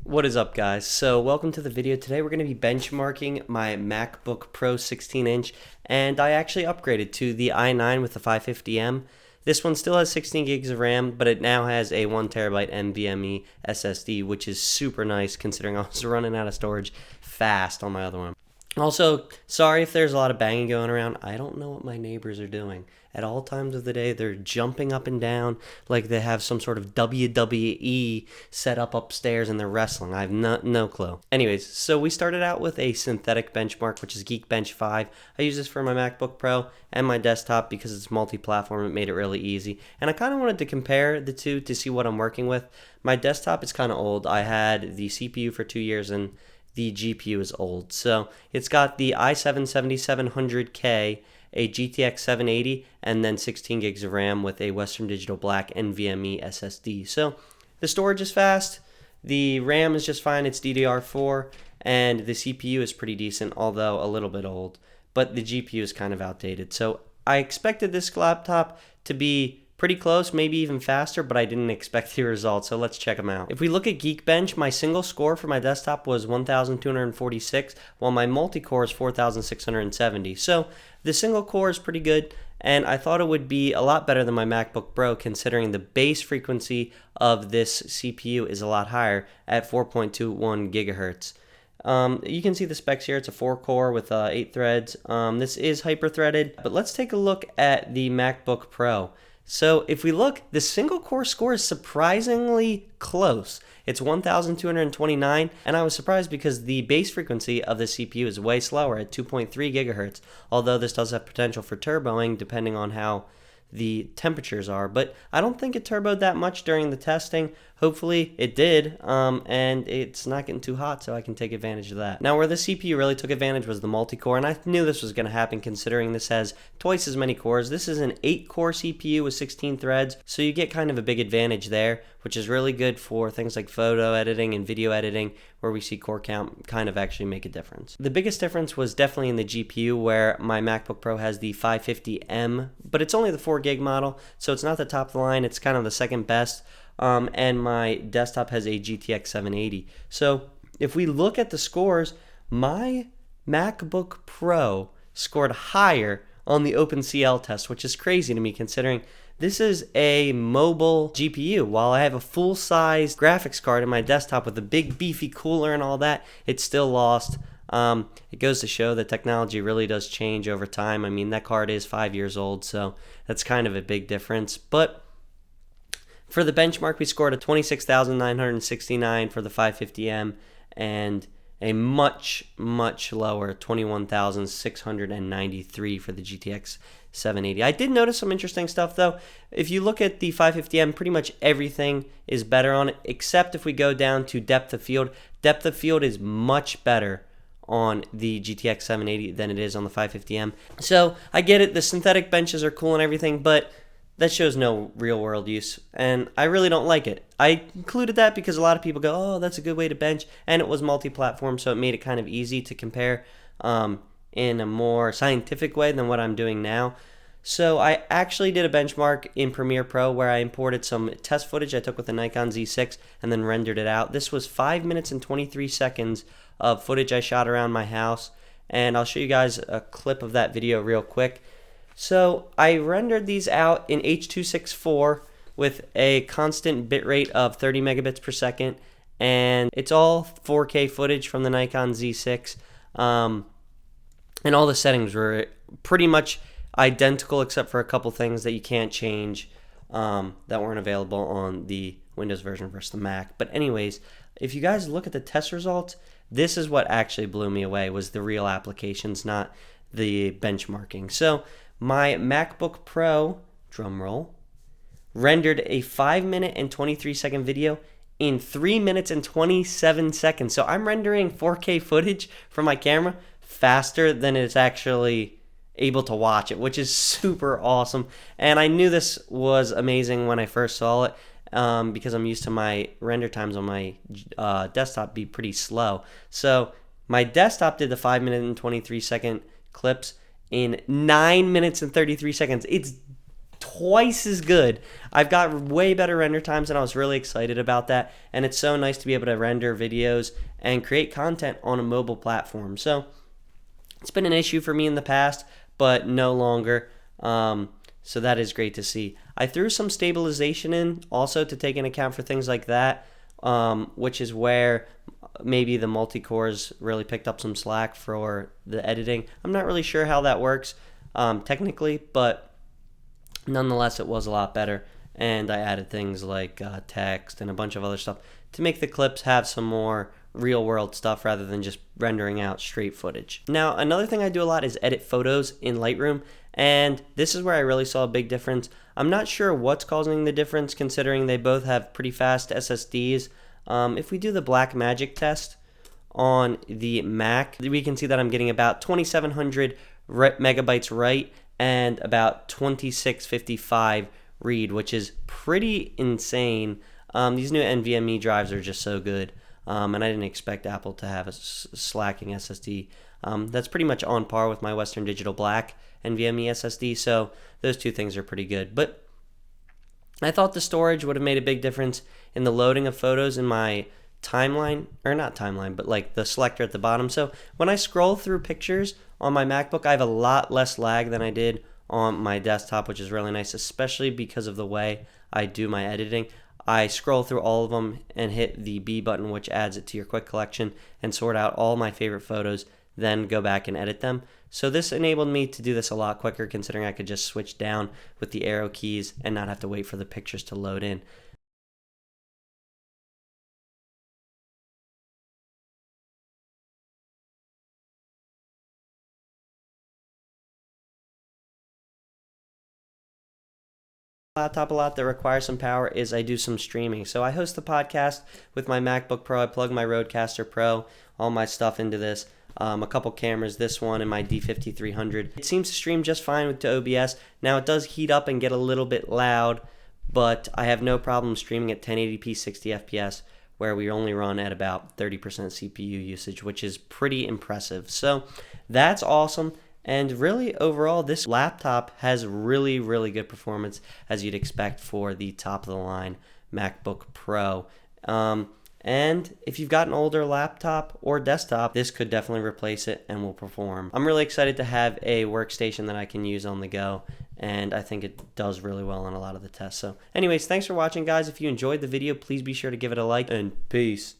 What is up, guys? So welcome to the video. Today we're going to be benchmarking my MacBook Pro 16-inch, and I actually upgraded to the i9 with the 550M. This one still has 16 gigs of RAM, but it now has a 1TB NVMe SSD, which is super nice considering I was running out of storage fast on my other one. Also, sorry if there's a lot of banging going around. I don't know what my neighbors are doing. At all times of the day, they're jumping up and down like they have some sort of WWE set up upstairs and they're wrestling. I have no clue. Anyways, so we started out with a synthetic benchmark, which is Geekbench V. I use this for my MacBook Pro and my desktop because it's multi-platform. It made it really easy. And I kind of wanted to compare the two to see what I'm working with. My desktop is kind of old. I had the CPU for 2 years and the GPU is old. So it's got the i7-7700K, a GTX 780, and then 16 gigs of RAM with a Western Digital Black NVMe SSD. So the storage is fast, the RAM is just fine, it's DDR4, and the CPU is pretty decent, although a little bit old, but the GPU is kind of outdated. So I expected this laptop to be pretty close, maybe even faster, but I didn't expect the results, so let's check them out. If we look at Geekbench, my single score for my desktop was 1,246, while my multi-core is 4,670. So the single core is pretty good, and I thought it would be a lot better than my MacBook Pro considering the base frequency of this CPU is a lot higher at 4.21 gigahertz. You can see the specs here. It's a 4-core with 8 threads. This is hyper-threaded, but let's take a look at the MacBook Pro. So if we look, the single core score is surprisingly close. It's 1,229, and I was surprised because the base frequency of the CPU is way slower at 2.3 gigahertz, although this does have potential for turboing depending on how the temperatures are, but I don't think it turboed that much during the testing. Hopefully it did, and it's not getting too hot, so I can take advantage of that. Now, where the CPU really took advantage was the multi-core, and I knew this was going to happen considering this has twice as many cores. This is an 8-core CPU with 16 threads, so you get kind of a big advantage there, which is really good for things like photo editing and video editing, where we see core count kind of actually make a difference. The biggest difference was definitely in the GPU, where my MacBook Pro has the 550M, but it's only the 4 gig model, so it's not the top of the line, it's kind of the second best. And my desktop has a GTX 780. So if we look at the scores, my MacBook Pro scored higher on the OpenCL test, which is crazy to me considering this is a mobile GPU. While I have a full-size graphics card in my desktop with a big beefy cooler and all that, it's still lost. It goes to show that technology really does change over time. I mean, that card is 5 years old, so that's kind of a big difference. But for the benchmark, we scored a 26,969 for the 550M and a much lower 21,693 for the GTX 780. I did notice some interesting stuff though. If you look at the 550M, pretty much everything is better on it, except if we go down to depth of field. Depth of field is much better on the GTX 780 than it is on the 550M. So I get it, the synthetic benches are cool and everything, but that shows no real world use, and I really don't like it. I included that because a lot of people go, oh, that's a good way to bench, and it was multi-platform, so it made it kind of easy to compare in a more scientific way than what I'm doing now. So I actually did a benchmark in Premiere Pro where I imported some test footage I took with the Nikon Z6 and then rendered it out. This was 5 minutes and 23 seconds of footage I shot around my house, and I'll show you guys a clip of that video real quick. So I rendered these out in H.264 with a constant bitrate of 30 megabits per second, and it's all 4K footage from the Nikon Z6, and all the settings were pretty much identical except for a couple things that you can't change that weren't available on the Windows version versus the Mac. But anyways, if you guys look at the test results, this is what actually blew me away, was the real applications, not the benchmarking. So my MacBook Pro, drumroll, rendered a 5 minute and 23 second video in 3 minutes and 27 seconds. So I'm rendering 4K footage from my camera faster than it's actually able to watch it, which is super awesome. And I knew this was amazing when I first saw it because I'm used to my render times on my desktop be pretty slow. So my desktop did the 5 minute and 23 second clips in 9 minutes and 33 seconds. It's twice as good. I've got way better render times, and I was really excited about that. And it's so nice to be able to render videos and create content on a mobile platform. So it's been an issue for me in the past, but no longer. So that is great to see. I threw some stabilization in also to take into account for things like that, which is where maybe the multi-cores really picked up some slack for the editing. I'm not really sure how that works technically, but nonetheless, it was a lot better. And I added things like text and a bunch of other stuff to make the clips have some more real world stuff rather than just rendering out straight footage. Now, another thing I do a lot is edit photos in Lightroom, and this is where I really saw a big difference. I'm not sure what's causing the difference considering they both have pretty fast SSDs. If we do the Blackmagic test on the Mac, we can see that I'm getting about 2700 megabytes write and about 2655 read, which is pretty insane. These new NVMe drives are just so good, and I didn't expect Apple to have a slacking SSD. That's pretty much on par with my Western Digital Black NVMe SSD, so those two things are pretty good. But I thought the storage would have made a big difference in the loading of photos in my timeline, or not timeline, but like the selector at the bottom. So when I scroll through pictures on my MacBook, I have a lot less lag than I did on my desktop, which is really nice, especially because of the way I do my editing. I scroll through all of them and hit the B button, which adds it to your quick collection, and sort out all my favorite photos, then go back and edit them. So this enabled me to do this a lot quicker, considering I could just switch down with the arrow keys and not have to wait for the pictures to load in. Laptop a lot that requires some power is I do some streaming. So I host the podcast with my MacBook Pro. I plug my Rodecaster Pro, all my stuff into this. A couple cameras, this one and my D5300. It seems to stream just fine with OBS. Now it does heat up and get a little bit loud, but I have no problem streaming at 1080p 60 FPS, where we only run at about 30% CPU usage, which is pretty impressive. So that's awesome. And really, overall, this laptop has really, really good performance, as you'd expect for the top-of-the-line MacBook Pro. And if you've got an older laptop or desktop, this could definitely replace it and will perform. I'm really excited to have a workstation that I can use on the go, and I think it does really well on a lot of the tests. So anyways, thanks for watching, guys. If you enjoyed the video, please be sure to give it a like, and peace.